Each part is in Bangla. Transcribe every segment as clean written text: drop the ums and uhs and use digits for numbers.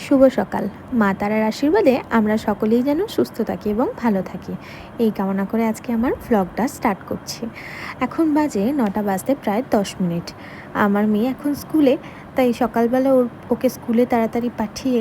শুভ সকাল। মা তারার আশীর্বাদে আমরা সকলেই যেন সুস্থ থাকি এবং ভালো থাকি, এই কামনা করে আজকে আমার ভ্লগটা স্টার্ট করছি। এখন বাজে 9টা বাজতে প্রায় 10 মিনিট। আমার মেয়ে এখন স্কুলে, তাই সকালবেলা ওকে স্কুলে তাড়াতাড়ি পাঠিয়ে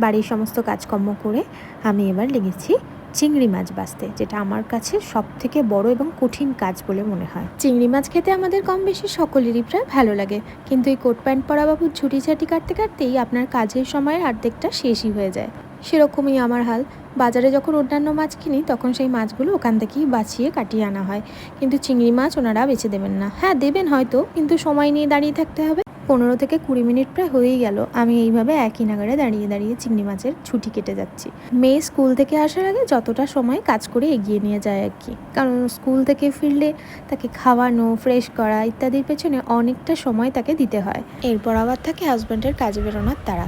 বাড়ির সমস্ত কাজকর্ম করে আমি এবার লেগেছি চিংড়ি মাছ বাছতে, যেটা আমার কাছে সব থেকে বড় এবং কঠিন কাজ বলে মনে হয়। চিংড়ি মাছ খেতে আমাদের কম বেশি সকলেরই প্রায় ভালো লাগে, কিন্তু এই কোট প্যান্ট পরা বাবুর ঝুটি ঝাঁটি কাটতে কাটতেই আপনার কাজের সময়ের অর্ধেকটা শেষই হয়ে যায়। সেরকমই আমার হাল। বাজারে যখন অন্যান্য মাছ কিনি তখন সেই মাছগুলো ওখান থেকেই বাছিয়ে কাটিয়ে আনা হয়, কিন্তু চিংড়ি মাছ ওনারা বেছে দেবেন না। হ্যাঁ দেবেন হয়তো, কিন্তু সময় নিয়ে দাঁড়িয়ে থাকতে হবে। 15 থেকে 20 মিনিট প্রায় হয়েই গেল আমি এইভাবে একই নাগারে দাঁড়িয়ে দাঁড়িয়ে চিংড়ি মাছের ছুটি কেটে যাচ্ছি। মেয়ে স্কুল থেকে আসার আগে যতটা সময় কাজ করে এগিয়ে নিয়ে যায় আর কি, কারণ স্কুল থেকে ফিরলে তাকে খাওয়ানো, ফ্রেশ করা ইত্যাদির পেছনে অনেকটা সময় তাকে দিতে হয়। এরপর আবার থাকে হাজব্যান্ডের কাজে বেরোনোর তাড়া।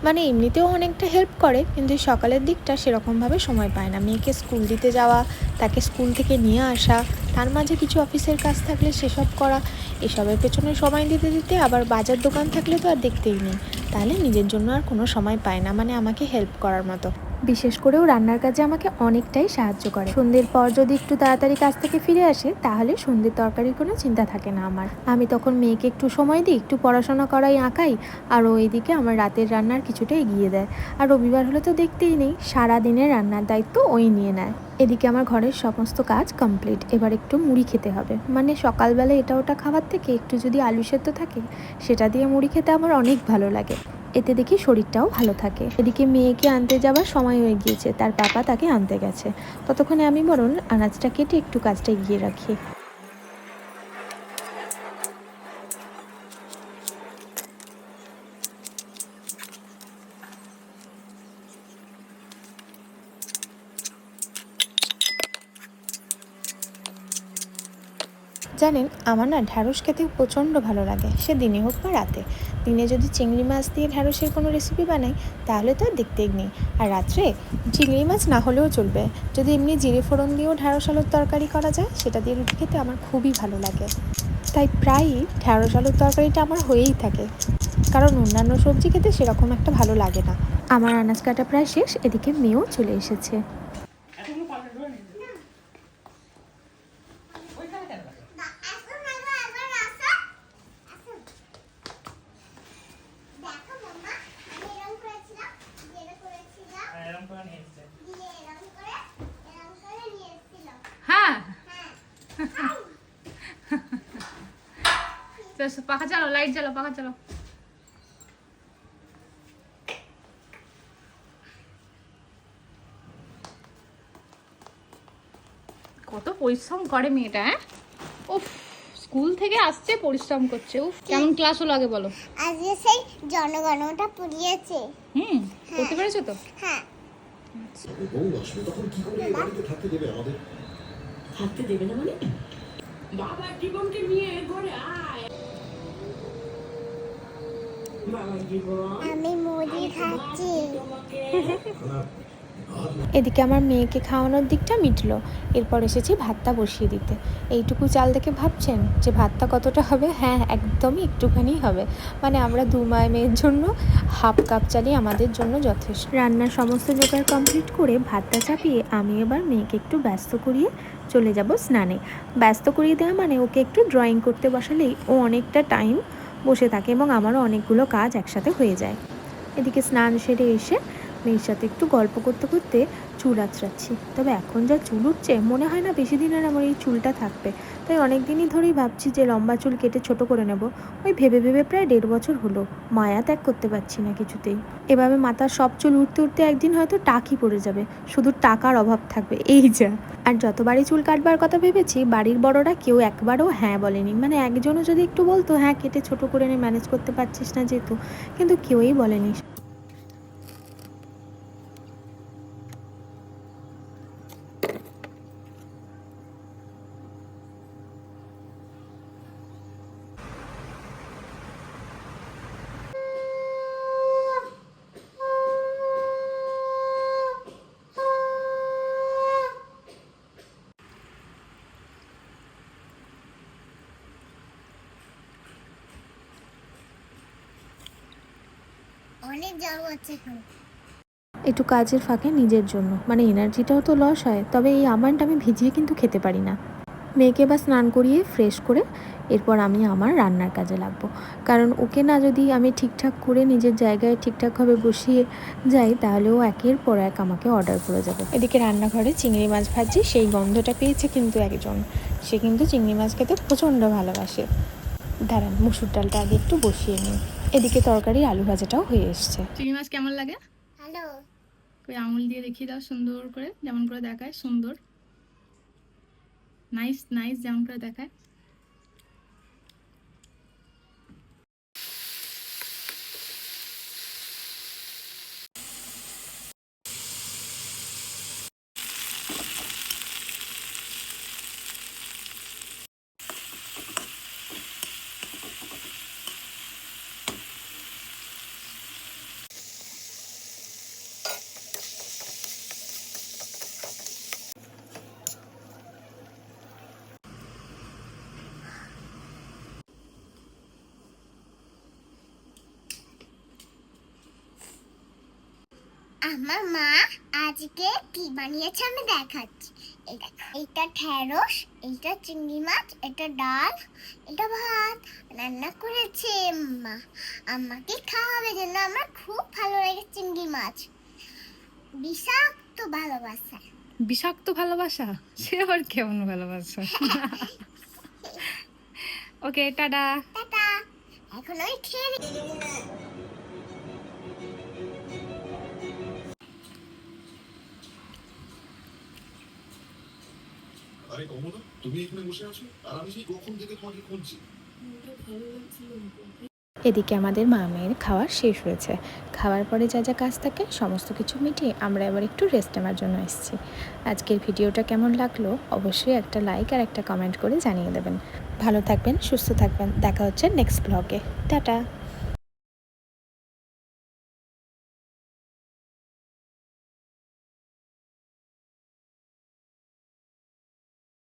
মানে এমনিতেও অনেকটা হেল্প করে, কিন্তু সকালের দিকটা সেরকমভাবে সময় পায় না। মেয়েকে স্কুল দিতে যাওয়া, তাকে স্কুল থেকে নিয়ে আসা, তার মাঝে কিছু অফিসের কাজ থাকলে সেসব করা, এসবের পেছনে সময় দিতে দিতে আবার বাজার দোকান থাকলে তো আর দেখতেই নেই। তাহলে নিজের জন্য আর কোনো সময় পায় না, মানে আমাকে হেল্প করার মতো। বিশেষ করেও রান্নার কাজে আমাকে অনেকটাই সাহায্য করে। সন্ধ্যের পর যদি একটু তাড়াতাড়ি কাজ থেকে ফিরে আসে তাহলে সন্ধ্যের তরকারির কোনো চিন্তা থাকে না আমার। আমি তখন মেয়েকে একটু সময় দিই, একটু পড়াশোনা করাই, আঁকাই, আর ওইদিকে আমার রাতের রান্নার কিছুটা এগিয়ে দেয়। আর রবিবার হলে তো দেখতেই নেই, সারা দিনের রান্নার দায়িত্ব ওই নিয়ে নেয়। এদিকে আমার ঘরের সমস্ত কাজ কমপ্লিট। এবার একটু মুড়ি খেতে হবে, মানে সকালবেলা এটা ওটা খাওয়ার থেকে একটু যদি আলু সেদ্ধ থাকে সেটা দিয়ে মুড়ি খেতে আমার অনেক ভালো লাগে। এতে দেখি শরীরটাও ভালো থাকে। এদিকে মেয়েকে আনতে যাওয়ার সময় হয়ে গিয়েছে, তার পাপা তাকে আনতে গেছে। ততক্ষণে আমি বরং আনাজটা কেটে একটু কাজটা এগিয়ে রাখি। জানেন, আমার না ঢ্যাঁড়স খেতে প্রচণ্ড ভালো লাগে, সে দিনে হোক বা রাতে। দিনে যদি চিংড়ি মাছ দিয়ে ঢ্যাঁড়সের কোনো রেসিপি বানাই তাহলে তো আর দেখতেই নেই। আর রাত্রে চিংড়ি মাছ না হলেও চলবে, যদি এমনি জিরে ফোড়ন দিয়েও ঢ্যাঁড়স আলুর তরকারি করা যায় সেটা দিয়ে রুটি খেতে আমার খুবই ভালো লাগে। তাই প্রায়ই ঢ্যাঁড়স আলুর তরকারিটা আমার হয়েই থাকে, কারণ অন্যান্য সবজি খেতে সেরকম একটা ভালো লাগে না। আমার আনাজ কাটা প্রায় শেষ, এদিকে মেয়েও চলে এসেছে। হ্যাঁ পাখা চালো, লাইট জ্বালো, পাখা চালো। কত পরিশ্রম করে মেয়েটা। হ্যাঁ, উফ, স্কুল থেকে আসছে পরিশ্রম করছে। উফ, কেমন ক্লাস হলো আগে বলো। আজকে সেই জনগণটা পড়িয়েছে। পড়তে পেরেছো তো? হ্যাঁ। তখন কি করে এই বাড়িতে থাকতে দেবে আমাদের? থাকতে দেবে না মানে? বাবা জীবনকে নিয়ে ঘরে আয়। বাবা জীবন, আমি মুড়ি খাচ্ছি। এদিকে আমার মেয়েকে খাওয়ানোর দিকটা মিটলো। এরপর এসেছি ভাতটা বসিয়ে দিতে। এইটুকু চাল দেখে ভাবছেন যে ভাতটা কতটা হবে? হ্যাঁ, একদমই একটুখানি হবে। মানে আমরা 2 মেয়ের জন্য হাফ কাপ চালই আমাদের জন্য যথেষ্ট। রান্নার সমস্ত জোগাড় কমপ্লিট করে ভাতটা চাপিয়ে আমি এবার মেয়েকে একটু ব্যস্ত করিয়ে চলে যাব স্নানে। ব্যস্ত করিয়ে দেওয়া মানে ওকে একটু ড্রয়িং করতে বসালেই ও অনেকটা টাইম বসে থাকে এবং আমারও অনেকগুলো কাজ একসাথে হয়ে যায়। এদিকে স্নান সেরে এসে মেয়ের সাথে একটু গল্প করতে করতে চুল আঁচড়াচ্ছি। তবে এখন যা চুল উঠছে মনে হয় না বেশি দিন আর আমার এই চুলটা থাকবে। তাই অনেক দিনই ধরেই ভাবছি যে লম্বা চুল কেটে ছোট করে নেব। ওই ভেবে ভেবে প্রায় 1.5 বছর হলো, মায়া ত্যাগ করতে পারছি না কিছুতেই। এভাবে মাথার সব চুল উঠতে উঠতে একদিন হয়তো টাকই পড়ে যাবে, শুধু টাকার অভাব থাকবে, এই যা। আর যতবারই চুল কাটবার কথা ভেবেছি বাড়ির বড়রা কেউ একবারও হ্যাঁ বলেনি। মানে একজনও যদি একটু বলতো হ্যাঁ কেটে ছোট করে নে, ম্যানেজ করতে পারছিস না যেহেতু, কিন্তু কেউই বলেনি। অনেক জ্বর হচ্ছে এখন। একটু কাজের ফাঁকে নিজের জন্য, মানে এনার্জিটাও তো লস হয়, তবে এই আমন্ড আমি ভিজিয়ে কিন্তু খেতে পারি না। মেয়েকে বা স্নান করিয়ে ফ্রেশ করে এরপর আমি আমার রান্নার কাজে লাগবো, কারণ ওকে না যদি আমি ঠিকঠাক করে নিজের জায়গায় ঠিকঠাকভাবে বসিয়ে যাই তাহলে ও একের পর এক আমাকে অর্ডার করে যাবে। এদিকে রান্নাঘরে চিংড়ি মাছ ভাজি, সেই গন্ধটা পেয়েছে কিন্তু একজন, সে কিন্তু চিংড়ি মাছ খেতে প্রচণ্ড ভালোবাসে। দাঁড়ান, মুসুর ডালটা আগে একটু বসিয়ে নিই। এদিকে তরকারি আলু ভাজাটাও হয়ে এসছে। চিংড়ি মাছ কেমন লাগে? হ্যালো, ওই আঙুল দিয়ে দেখিয়ে দাও সুন্দর করে, যেমন করে দেখায় সুন্দর, নাইস নাইস, যেমন করে দেখায়। আমার মা আজকে কি বানিয়েছে আমি দেখাচ্ছি। এই দেখো, এইটা ঢেঁড়স, এইটা চিংড়ি মাছ, এটা ডাল, এটা ভাত রান্না করেছে মা। আমাকে খাওয়াবে জন্য আমার খুব ভালো লাগে চিংড়ি মাছ। বিষাক্ত ভালোবাসা। বিষাক্ত ভালোবাসা? সে আবার কেমন ভালোবাসা? ওকে, টাটা। টাটা। এখন আমি খেয়ে নিই। আরে কমলা, তুমি এখানে বসে আছো আর আমি সেই কখন থেকে তোমাকে খুঁজছি। এদিকে আমাদের মা মেয়ের খাওয়া শেষ হয়েছে। খাওয়ার পরে যা যা কাজ থাকে সমস্ত কিছু মিটিয়ে আমরা এবার একটু রেস্ট নেওয়ার জন্য এসেছি। আজকের ভিডিওটা কেমন লাগলো অবশ্যই একটা লাইক আর একটা কমেন্ট করে জানিয়ে দেবেন। ভালো থাকবেন, সুস্থ থাকবেন, দেখা হচ্ছে নেক্সট ব্লগে। টাটা।